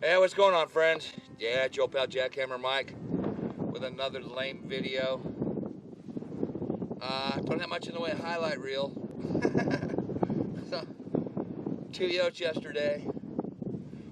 Hey, what's going on, friends? Yeah, Joe Pal Jackhammer Mike with another lame video. Don't have much in the way of highlight reel. So, 2 yotes yesterday.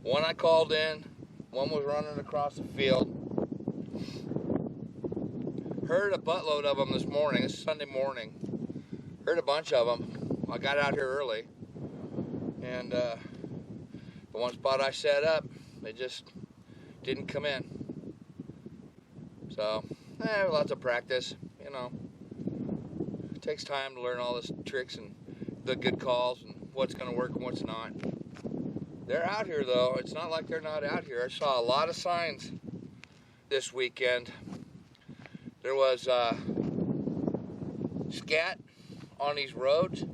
One I called in, one was running across the field. Heard a buttload of them this morning. It's Sunday morning. Heard a bunch of them. I got out here early, and the one spot I set up, they just didn't come in. So, lots of practice, you know. It takes time to learn all this tricks and the good calls and what's going to work and what's not. They're out here, though. It's not like they're not out here. I saw a lot of signs this weekend. There was scat on these roads.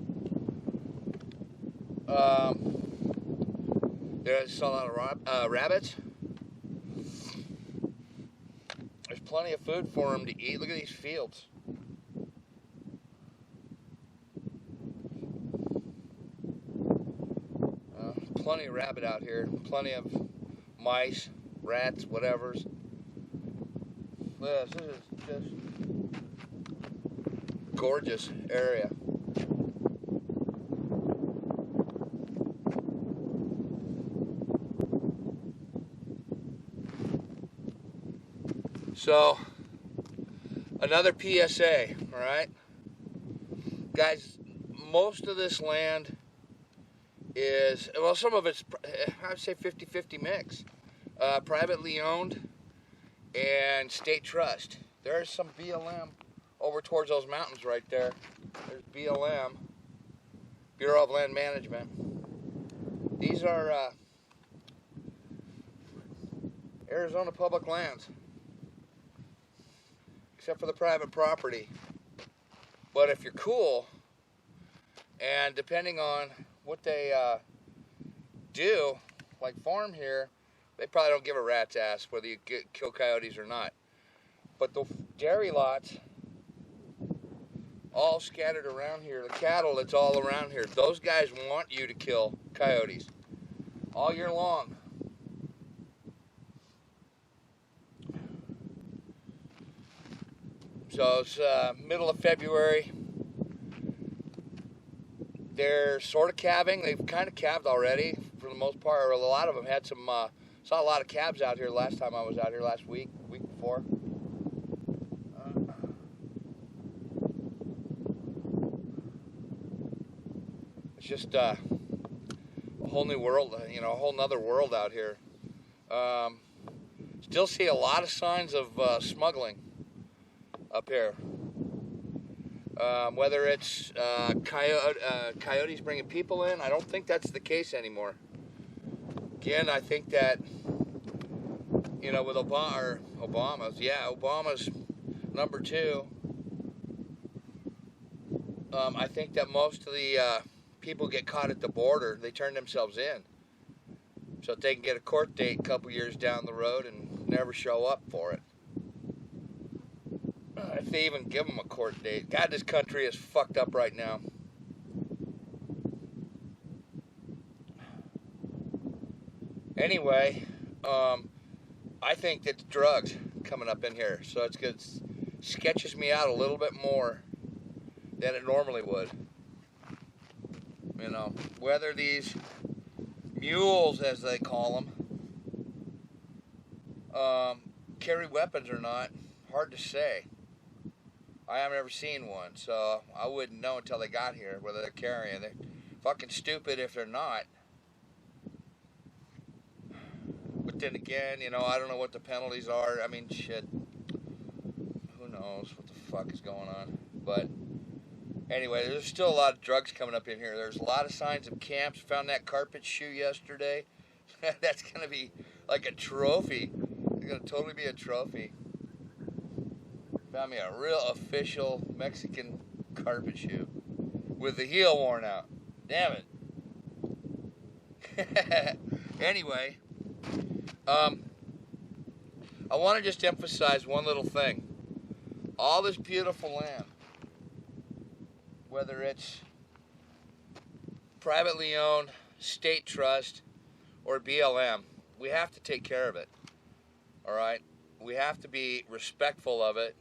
There's a lot of rabbits. There's plenty of food for them to eat. Look at these fields. Plenty of rabbit out here. Plenty of mice, rats, whatevers. This is just gorgeous area. So, another PSA, all right? Guys, most of this land is, well, some of it's, I'd say 50-50 mix. Privately owned and state trust. There's some BLM over towards those mountains right there. There's BLM, Bureau of Land Management. These are Arizona public lands, except for the private property. But if you're cool, and depending on what they do, like farm here, they probably don't give a rat's ass whether you kill coyotes or not. But the dairy lots, all scattered around here, the cattle that's all around here, those guys want you to kill coyotes all year long. So it's middle of February. They're sort of calving. They've kind of calved already for the most part. Or a lot of them had some, saw a lot of calves out here last time I was out here last week before. It's just a whole new world, you know, a whole nother world out here. Still see a lot of signs of smuggling up here. Whether it's coyotes bringing people in, I don't think that's the case anymore. Again, I think that, you know, with Obama's number two, I think that most of the people get caught at the border. They turn themselves in so that they can get a court date a couple years down the road and never show up for it. If they even give them a court date. God, this country is fucked up right now. Anyway, I think it's drugs coming up in here. So it's good. Sketches me out a little bit more than it normally would. You know, whether these mules, as they call them, carry weapons or not, hard to say. I haven't ever seen one, so I wouldn't know until they got here whether they're carrying. They're fucking stupid if they're not. But then again, you know, I don't know what the penalties are. I mean, shit. Who knows what the fuck is going on? But anyway, there's still a lot of drugs coming up in here. There's a lot of signs of camps. Found that carpet shoe yesterday. That's going to be like a trophy. It's going to totally be a trophy. Found me a real official Mexican carpet shoe with the heel worn out. Damn it. Anyway, I want to just emphasize one little thing. All this beautiful land, whether it's privately owned, state trust, or BLM, we have to take care of it. All right, we have to be respectful of it.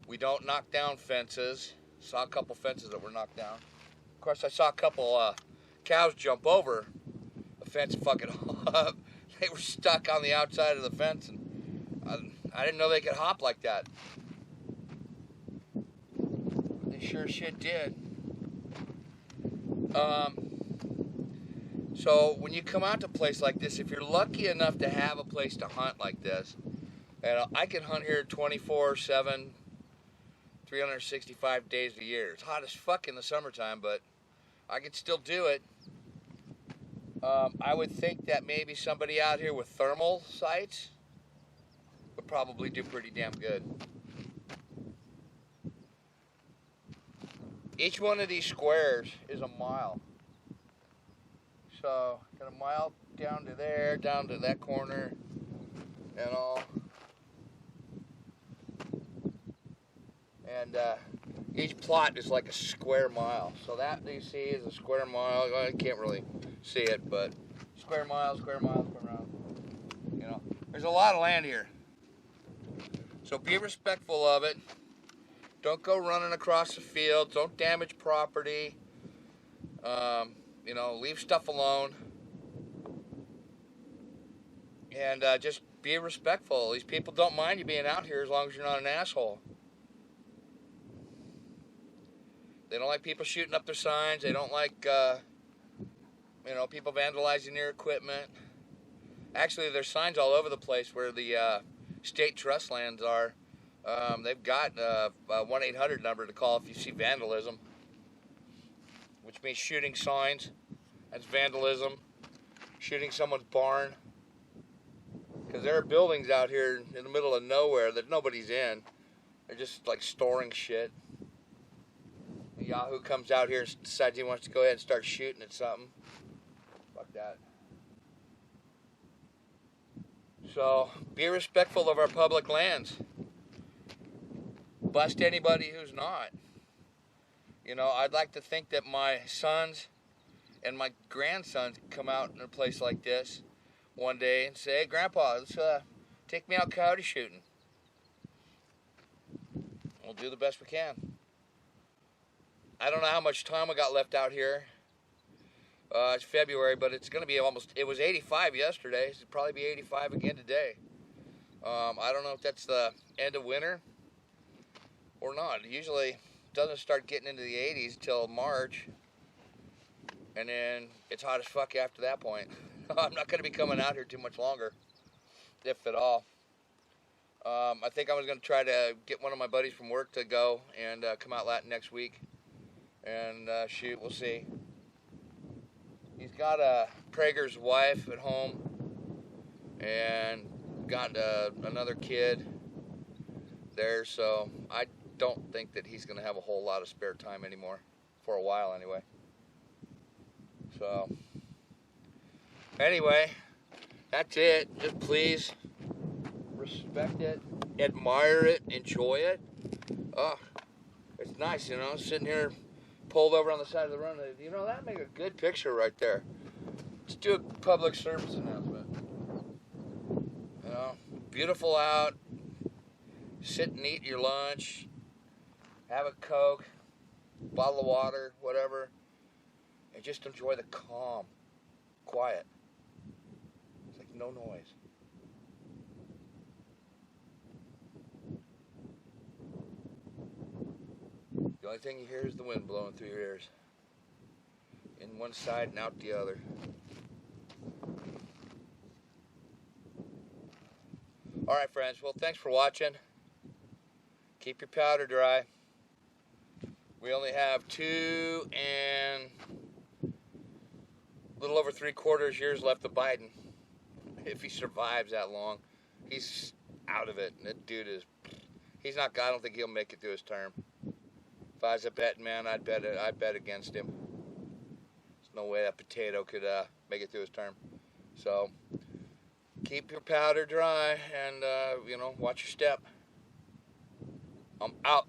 We don't knock down fences. Saw a couple fences that were knocked down. Of course, I saw a couple cows jump over a fence fucking up. They were stuck on the outside of the fence, and I didn't know they could hop like that. They sure shit did. So when you come out to a place like this, if you're lucky enough to have a place to hunt like this, and I can hunt here 24/7, 365 days a year. It's hot as fuck in the summertime, but I could still do it. I would think that maybe somebody out here with thermal sights would probably do pretty damn good. Each one of these squares is a mile. So, got a mile down to there, down to that corner, and all. And each plot is like a square mile. So that you see is a square mile. I can't really see it, but square mile, square mile, square mile. You know, there's a lot of land here. So be respectful of it. Don't go running across the field. Don't damage property. You know, leave stuff alone. And just be respectful. These people don't mind you being out here as long as you're not an asshole. They don't like people shooting up their signs. They don't like, you know, people vandalizing their equipment. Actually, there's signs all over the place where the state trust lands are. They've got a 1-800 number to call if you see vandalism, which means shooting signs. That's vandalism. Shooting someone's barn. Because there are buildings out here in the middle of nowhere that nobody's in. They're just like storing shit. Yahoo comes out here and decides he wants to go ahead and start shooting at something. Fuck that. So, be respectful of our public lands. Bust anybody who's not. You know, I'd like to think that my sons and my grandsons come out in a place like this one day and say, "Hey, Grandpa, let's take me out coyote shooting." We'll do the best we can. I don't know how much time I got left out here. It's February, but it's going to be it was 85 yesterday. It'll probably be 85 again today. I don't know if that's the end of winter or not. It usually doesn't start getting into the 80s till March. And then it's hot as fuck after that point. I'm not going to be coming out here too much longer, if at all. I think I was going to try to get one of my buddies from work to go and come out next week. And shoot, we'll see. He's got a Prager's wife at home and got another kid there, so I don't think that he's going to have a whole lot of spare time anymore, for a while anyway. So, anyway, that's it. Just please respect it, admire it, enjoy it. Oh, it's nice, you know, sitting here pulled over on the side of the road. You know, that'd make a good picture right there. Let's do a public service announcement. You know, beautiful out. Sit and eat your lunch. Have a Coke, bottle of water, whatever. And just enjoy the calm, quiet. It's like no noise. The only thing you hear is the wind blowing through your ears. In one side and out the other. Alright, friends. Well, thanks for watching. Keep your powder dry. We only have 2 and a little over 3/4 years left of Biden. If he survives that long. He's out of it. That dude is... He's not... I don't think he'll make it through his term. If I was a betting man, I'd bet against him. There's no way that potato could make it through his term. So, keep your powder dry and, you know, watch your step. I'm out.